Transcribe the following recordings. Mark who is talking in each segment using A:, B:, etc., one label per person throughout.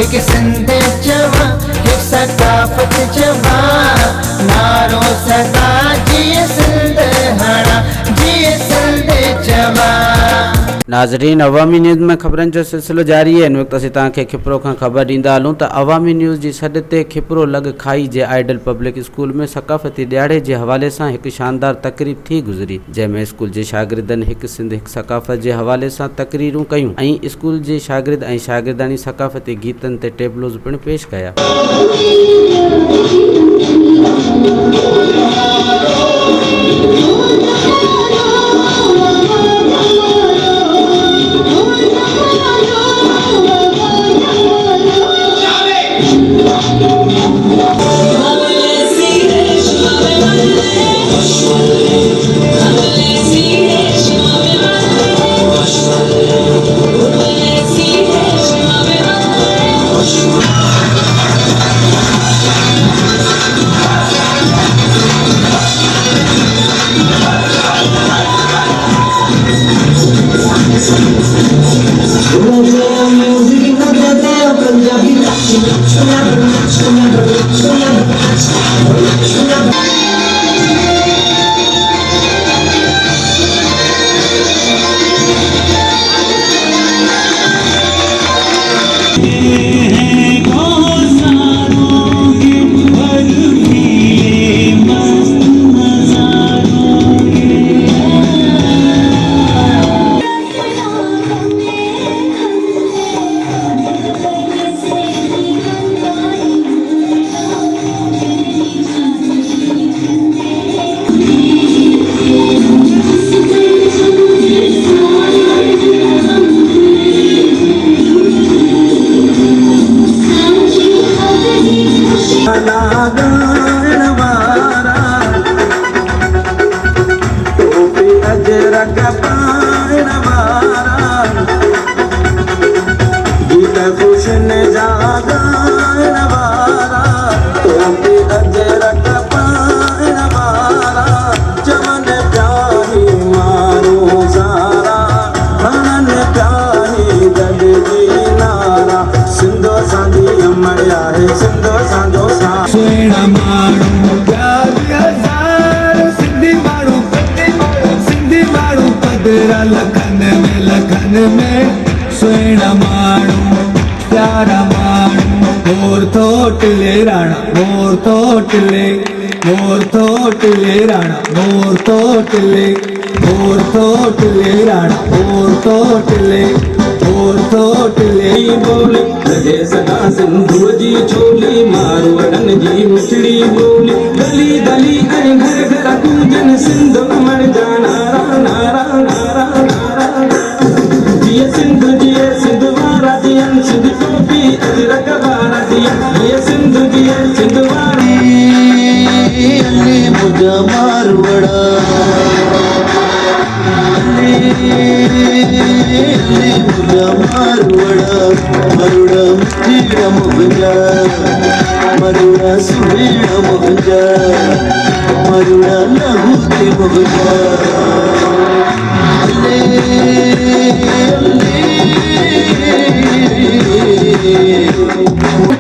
A: एक सिंध जवा एक सकाफत जवा नारो सदा जिए सिंध हड़ा जिए सिंध जवा।
B: नाज़रीन, अवामी न्यूज़ में खबरन जो सिलसिलो जारी है। इन वक्त असीं तव्हांखे खिपरो खां ख़बर ॾींदा हलूं त अवामी न्यूज़ जी सॾ ते खिपरो लॻ खाई जे आइडल पब्लिक स्कूल में सकाफ़ती ॾियारे जे हवाले सां हिकु शानदार तक़रीब थी गुज़री, जंहिंमें स्कूल जे शागिर्दनि हिकु सिंध हिकु सकाफ़त जे हवाले सां तक़रीरूं कयूं ऐं स्कूल जे शागिर्द ऐं शागिर्दानी सकाफ़ती गीतनि ते टेबलोज़ पिणु पेश कया।
C: लखन में सुहिणा माण्हू प्यारा माण्हू मोर थोटले राणा मोर थोटले राणा मोर थोटले राणा मोर थोटले बोली लगे सदा सिंधु जी चोली मारवड़न जी मिठड़ी बोली गली गली ऐं घर घर गूंजन सिंध मर जाना नारा नारा जिए सिंध वारा दियन सिंध टोपी अजरक वारा दियन जिए सिंध वारा
A: अली मुझा मारवड़ा अली मुझा मारवड़ा मरुड़ा मुठीड़ा मुगजा मरुड़ा सुबीड़ा मुगजा मरुड़ा नहुती मुगजा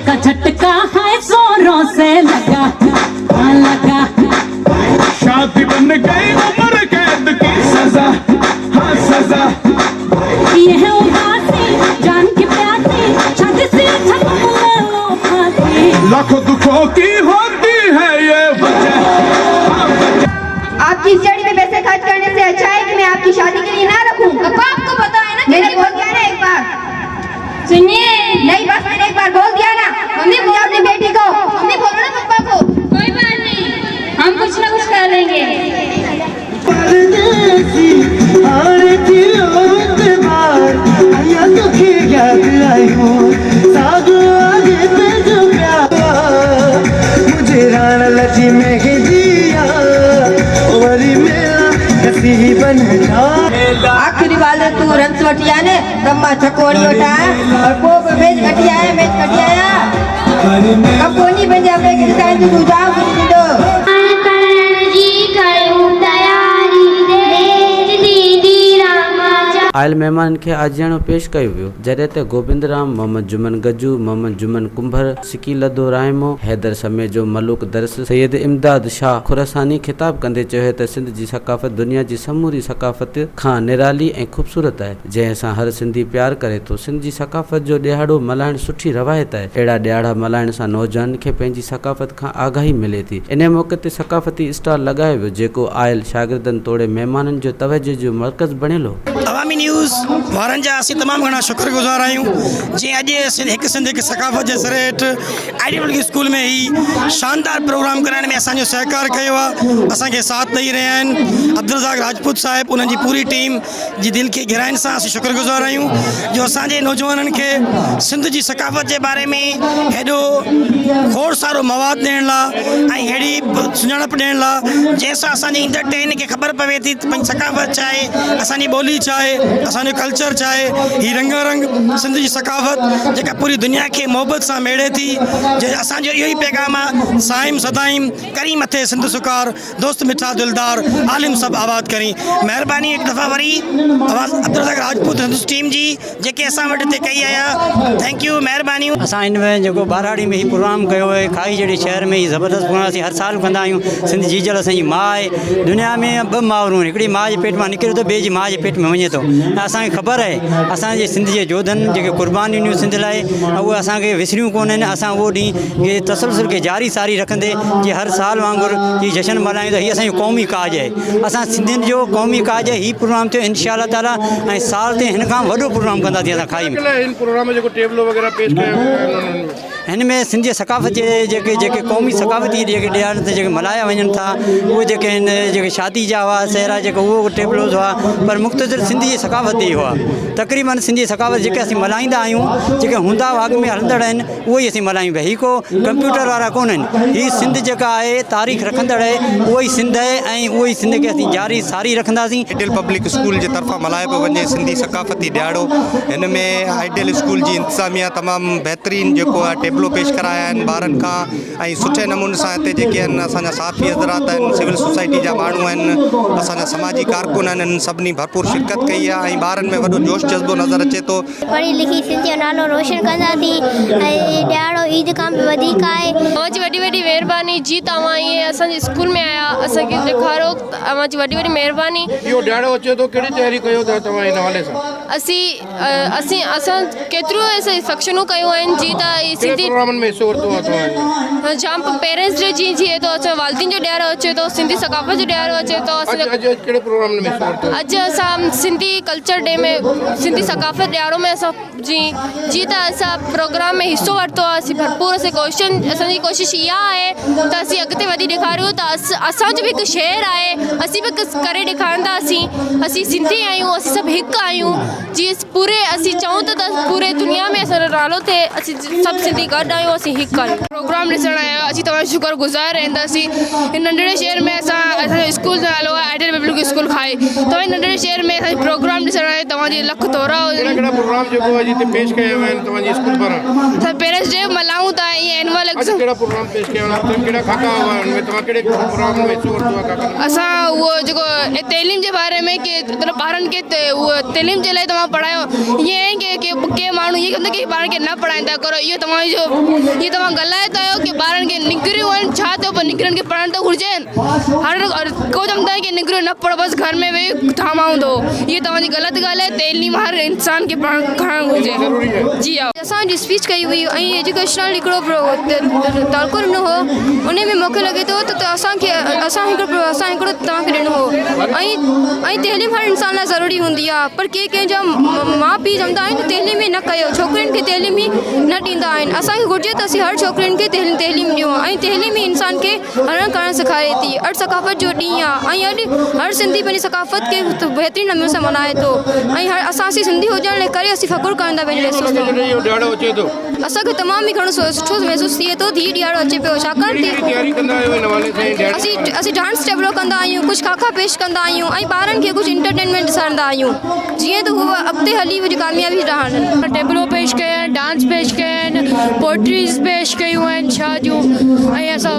D: का झटका है जोरों से लगा
C: शादी बन गई उम्र कैद की सजा हाँ सजा
D: ये है उदासी जान की प्यासी छत से छत में लो फांसी
C: लाखों दुखों की होती है ये वजह
E: आपकी स्टडी में पैसे खर्च करने से अच्छा है कि मैं आपकी शादी के लिए ना रखूं। आपको पता है ना मैंने बोल दिया ना एक बार। सुनिए नहीं बस मैंने एक बार बोल दिया ना। मम्मी बोलो अपनी बेटी को मम्मी बोलो ना पापा को। कोई बात नहीं हम कुछ ना कुछ कर लेंगे।
A: मुझे राणा लची में दिया
E: आखिरी वाले तू रंस वटिया ने ब्रह्मा चकोनी उठाया और पोप मेज कटिया मेज कटिया कब कोनी बन जावे के साथ तू जाओ दो जी करूं तैयारी दे दीदी रामा
B: आयल महिमाननि खे आजियाणो पेश कयो वियो जॾहिं त गोबिंदराम, मोहम्मद जुमन गजू, मोहम्मद जुमन कुंभर, सिकीलदो रायमो, हैदर समेजो, मलूक दरस, सैयद इमदाद शाह खुरासानी ख़िताब कंदे चयो त सिंध जी सकाफ़त दुनिया जी समूरी सकाफ़त खां निराली ऐं ख़ूबसूरत आहे जंहिं सां हर सिंधी प्यार करे थो। सिंध जी सकाफ़त जो ॾियारो मल्हाइण सुठी रवायत आहे। अहिड़ा ॾियारा मल्हाइण सां नौजवाननि खे पंहिंजी सकाफ़त खां आगाही मिले थी। इन मौक़े ते सकाफ़ती स्टॉल लॻायो वियो जेको आयल शागिर्दनि तोड़े महिमाननि जो तवजो जो मर्कज़ बणियल हो।
F: अवामी न्यूज़ वारनि जा असीं तमामु घणा शुक्रगुज़ार आहियूं जीअं अॼु हिकु सिंध हिकु सकाफ़त जे ज़रिए हेठि आइडियल स्कूल में ही शानदार प्रोग्राम कराइण में असांजो सहकार कयो आहे, असांखे साथ ॾेई रहिया आहिनि। अब्दुल राजपूत साहिबु उन्हनि जी पूरी टीम जी दिलि खे गहराइनि सां असीं शुक्रगुज़ार आहियूं जो असांजे नौजवाननि खे सिंध जी सकाफ़त जे बारे में हेॾो खोड़ सारो मवाद ॾियण लाइ ऐं अहिड़ी सुञाणप ॾियण लाइ जंहिंसां असांजी ईंदड़ टहिन खे ख़बर पवे थी पंहिंजी सकाफ़त छा आहे, असांजी ॿोली छा आहे, असांजो कल्चर छा आहे। हीअ रंगारंग सिंध जी सकाफ़त जेका पूरी दुनिया खे मोहबत सां मेड़े थी। जे असांजो इहो ई पैगाम आहे, साइम सदाइम करी मथे सिंध सुकार, दोस्त मिठा दिलदार, आलिम सभु आबाद करी। महिरबानी हिकु दफ़ा वरी अब्दुल राजपूत टीम जी जेके असां वटि हिते कई आया, थैंक यू, महिरबानी।
G: असां हिन में जेको बाराड़ी में ही प्रोग्राम कयो आहे, खाई जहिड़े शहर में ही ज़बरदस्त प्रोग्राम असीं हर साल कंदा आहियूं। सिंध जीजल असांजी माउ आहे। दुनिया में ॿ माउरूं आहिनि, हिकिड़ी माउ जे पेट मां निकिरे थो, ॿिए जी माउ जे पेट में वञे थो। ऐं असांखे ख़बर आहे असांजे सिंध जे जोधनि जेके क़ुर्बानी ॾिनियूं सिंध लाइ उहे असांखे विसरियूं कोन आहिनि। असां उहो ॾींहुं इहे तसलसल खे जारी सारी रखंदे जीअं हर साल वांगुरु हीअ जशन मल्हायूं त हीअ असांजो क़ौमी काज आहे। असां सिंधियुनि जो क़ौमी काज आहे। हीअ प्रोग्राम थियो इंशा ताला ऐं साल ते हिन खां वॾो प्रोग्राम कंदासीं असां खाई में। हिन में सिंधी सकाफ़त जे जेके क़ौमी सकाफ़ती जेके ॾियार ते जेके मल्हाया वञनि था उहे जेके आहिनि जेके शादी जा हुआ सहरा जेके उहो टेबलोज़ हुआ पर मुख़्तसिर सिंधी जी सकाफ़त ई हुआ। तक़रीबन सिंधी सकाफ़त जेके असीं मल्हाईंदा आहियूं जेके हूंदा वाग में हलंदड़ आहिनि उहे ई असीं मल्हायूं पिया। हीअ को कंप्यूटर वारा कोन आहिनि, हीअ सिंध जेका आहे तारीख़ रखंदड़ आहे, उहो ई सिंध आहे ऐं उहो ई सिंध खे असीं जारी सारी रखंदासीं।
H: आइडियल पब्लिक स्कूल जे तरफ़ां मल्हायो पियो वञे सिंधी सकाफ़ती ॾियारो। हिन में आइडियल स्कूल जी इंतिज़ामिया तमामु बहितरीनु जेको आहे टेबलो पेश कराया आहिनि ॿारनि खां ऐं सुठे नमूने सां हिते जेके आहिनि असांजा साफ़ी हज़रात आहिनि, सिविल सोसाइटी जा माण्हू आहिनि, असांजा समाजी कारकुन आहिनि, हिननि सभिनी भरपूर शिरकत कई आहे ऐं ॿारनि में वॾो जोश जज़्बो नज़र अचे थो।
I: पढ़ी लिखी सिंधी जो नालो रोशन कंदासीं ऐं ॾियारो ईद खां बि वधीक आहे।
J: तव्हांजी वॾी वॾी महिरबानी जी, तव्हां ईअं असांजे स्कूल में आया असांखे ॾेखारो, तव्हांजी वॾी वॾी महिरबानी।
K: इहो ॾियारो अचे थो, कहिड़ी तयारी कयो था तव्हां हिन हवाले सां?
J: असां केतिरो फंक्शनूं कयूं आहिनि जी त सिंधी
K: प्रोग्रामनि में हिसो वरितो आहे तव्हां?
J: जाम पेरेंट्स डे जीअं थिए थो, असां वालदिन जो ॾियारो अचे थो, सिंधी सकाफ़त जो ॾियारो अचे थो।
K: कहिड़े प्रोग्राम में हिसो वरितो?
J: अॼु असां सिंधी कल्चर डे में सिंधी सकाफ़त ॾियारो में असां जी त असां प्रोग्राम में हिसो वरितो आहे। असीं भरपूर असांजी कोशिशि इहा आहे त असीं अॻिते वधी ॾेखारियूं त असांजो बि हिकु शहर आहे, असीं बि करे ॾेखारींदासीं। असीं सिंधी आहियूं, असीं सभु हिकु आहियूं। जीअं पूरे असीं चऊं त पूरे दुनिया में असांजो नालो थिए, असीं सभु सिंधी गॾु आहियूं, असीं हिकु आहियूं। प्रोग्राम ॾिसणु आया असीं तव्हांजो शुक्रगुज़ार रहंदासीं। हिन नंढड़े शहर में असांजो स्कूल जो नालो आहे आइडियल पब्लिक स्कूल खाए। तव्हां नंढड़े शहर में असांजो प्रोग्राम ॾिसणु आया, तव्हांजी लख तोरा
K: कहिड़ा प्रोग्राम जेको आहे जिते पेश कया विया आहिनि तव्हांजे स्कूल पारां?
J: असां पेरेंट्स डे मल्हायूं था, ईअं एनुअल एग्ज़ाम।
K: कहिड़ा प्रोग्राम पेश कया विया आहिनि, कहिड़ा खाका हुआ आहिनि, तव्हां कहिड़े प्रोग्राम में हिसो वरितो आहे खाका?
J: असां उहो जेको तइलीम जे बारे में कि ॿारनि खे उहो तइलीम जे लाइ तव्हां पढ़ायो। ईअं आहे की के माण्हू ईअं कंदा की ॿारनि खे न पढ़ाईंदा करो, इहो तव्हां ग़लति कयो की ॿारनि खे निकिरियूं आहिनि। छा थियो पर निकिरनि खे पढ़णु त घुरिजे। हर को चवंदा आहिनि की निकिरियो न पढ़ो, बसि घर में वेही थामा हूंदो। इहा तव्हांजी ग़लति ॻाल्हि आहे। तइलीम हर इंसान खे खणणु घुरिजे। जी हा, असांजी स्पीच कई हुई ऐं एजुकेशनल हिकिड़ो तड़को ॾिनो हो। उन में मूंखे लॻे थो त असां हिकिड़ो तव्हांखे ॾिनो हो। ऐं तइलीम हर इंसान लाइ ज़रूरी हूंदी आहे, पर कंहिंजा माउ पीउ चवंदा आहिनि त तइलीम ई न कयो, छोकिरियुनि खे तइलीम ई न ॾींदा आहिनि। असांखे घुरिजे त असीं हर छोकिरियुनि खे तइलीम ॾियूं ऐं तइलीम ई इंसान खे हलणु करणु सेखारे थी। अॼु सकाफ़त जो ॾींहुं आहे ऐं अॼु हर सिंधी पंहिंजी सकाफ़त खे बहितरीनु नमूने सां मल्हाए थो ऐं असां सिंधी हुजण जे करे असीं फ़ख़ुरु कंदा पंहिंजे असांखे तमामु ई घणो सुठो महसूसु थिए थो। हीउ ॾियारो अचे पियो छाकाणि असीं डांस टेबलो कंदा आहियूं, कुझु खाका पेश कंदा आहियूं ऐं ॿारनि खे कुझु इंटरटेनमेंट ॾिसाईंदा आहियूं जीअं त हूअ अॻिते हली कुझु कामयाबी रहनि। टेबलो पेश कया आहिनि डांस पेश कया आहिनि पोइट्रीज़ पेश कयूं आहिनि छा जूं ऐं असां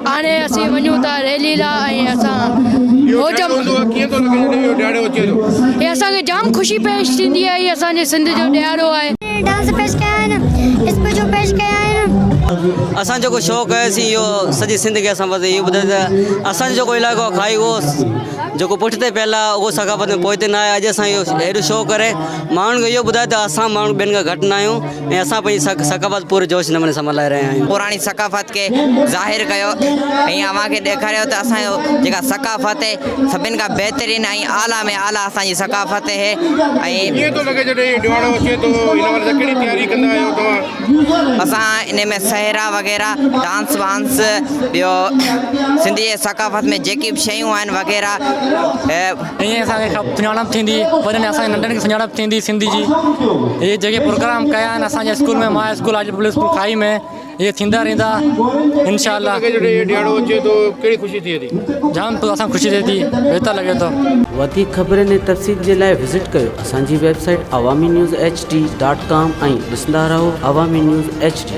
J: हाणे असीं वञूं था रैली लाइ ऐं असां हो जब
K: कीअं थो लॻे जॾहिं इहो ॾियारो अचे थो
J: हे असांखे जाम ख़ुशी पेश थींदी आहे हीअ असांजे सिंध जो ॾियारो आहे
I: डांस पेश कया आहिनि स्पीच पेश कया आहिनि
G: असां जेको शौक़ु आहे इहो सॼी सिंध खे असां बसि इहो ॿुधाए त असांजो जेको इलाइक़ो आहे खाई उहो जेको पुठिते पियल आहे उहो सकाफ़त में पोइते न आहे अॼु असां इहो हेॾो शौक़ु करे माण्हुनि खे इहो ॿुधाए त असां माण्हू ॿियनि खां घटि न आहियूं ऐं असां पंहिंजी सकाफ़त पूरे जोश नमूने सां मल्हाए रहिया आहियूं
L: पुराणी सकाफ़त खे ज़ाहिर कयो ऐं अव्हांखे ॾेखारियो त असांजो जेका सकाफ़त आहे सभिनि खां बहितरीनु ऐं आला में आला असांजी सकाफ़त आहे ऐं
K: कीअं थो लॻे जॾहिं इहो ॾियारो अचे थो हिन महिल कहिड़ी तयारी कंदा आहियो तव्हां
L: असां इन में सहरा वग़ैरह डांस वांस ॿियो सिंधी जे सकाफ़त में जेकी बि शयूं आहिनि वग़ैरह
M: ईअं असांखे सुञाणप थींदी वॾनि असांजे नंढनि खे सुञाणप थींदी सिंधी जी इहे जेके प्रोग्राम कया आहिनि असांजे स्कूल में मां स्कूल आइडियल पब्लिक स्कूल खाई में इहे थींदा रहंदा इंशाअल्लाह
K: जॾहिं इहो ॾियारो अचे थो कहिड़ी ख़ुशी थिए थी
M: जाम असां ख़ुशी थिए थी बहितर लॻे थो
B: वधीक ख़बरुनि ऐं तफ़सील जे लाइ विज़िट कयो असांजी वेबसाइट awaminews.hd.com ऐं ॾिसंदा रहो अवामी न्यूज़ HD।